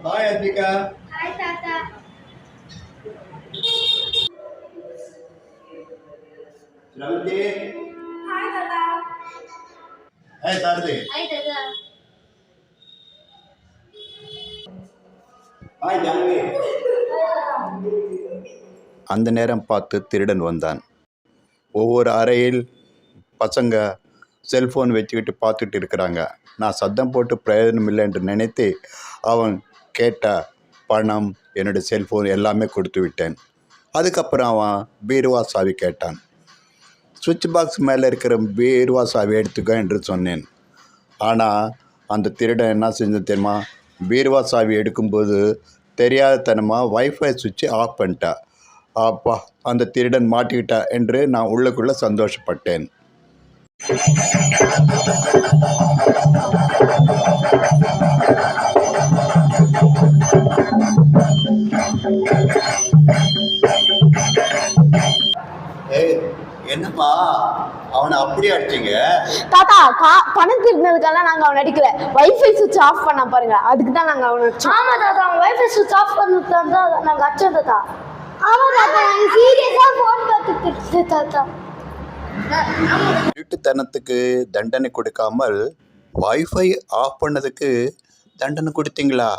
Hi, Advika. Hi, Tata. Shravanti. Hi, Tata. Hey, Sarthi. Hi, Tata. Hi, Janvi. அந்த நேரம் பார்த்து திருடன் வந்தான். ஒவ்வொரு அறையில் பசங்க செல்ஃபோன் வச்சுக்கிட்டு பார்த்துட்டு இருக்கிறாங்க. நான் சத்தம் போட்டு பிரயோஜனம் இல்லை என்று நினைத்து அவன் கேட்ட பணம், என்னுடைய செல்ஃபோன் எல்லாமே கொடுத்து விட்டேன். அதுக்கப்புறம் அவன் பீருவா சாவி கேட்டான். சுவிட்ச் பாக்ஸ் மேலே இருக்கிற பீருவா சாவி எடுத்துக்க என்று சொன்னேன். ஆனால் அந்த திருடன் என்ன செஞ்சு தெரியுமா, பீருவா சாவி எடுக்கும்போது தெரியாதத்தனமாக வைஃபை சுவிட்சை ஆஃப் பண்ணிட்டா. அப்பா, அந்த திருடன் மாட்டிக்கிட்டா என்று நான் உள்ளுக்குள்ளே சந்தோஷப்பட்டேன். என்னப்பா அவனை அப்படியே அடிச்சிங்க? தாத்தா, பணம் திருடினதுக்கெல்லாம் நாங்க அவன் அடிக்கல. வைஃபை சுவிட்ச் ஆஃப் பண்ண பாருங்க, அதுக்கு தான் நாங்க அவனை அடிச்சோம். ஆமா தாத்தா, அவன் வைஃபை சுவிட்ச் ஆஃப் பண்ணிட்டு தான் நாங்க அடிச்சோம் தாத்தா. ஆமா தாத்தா, நாங்க சீரியஸா போன் பார்த்துட்டு தாத்தா. திருட்டுத்தனத்துக்கு தண்டனை கொடுக்காமல் வைஃபை ஆஃப் பண்ணதுக்கு தண்டனை கொடுத்தீங்களா?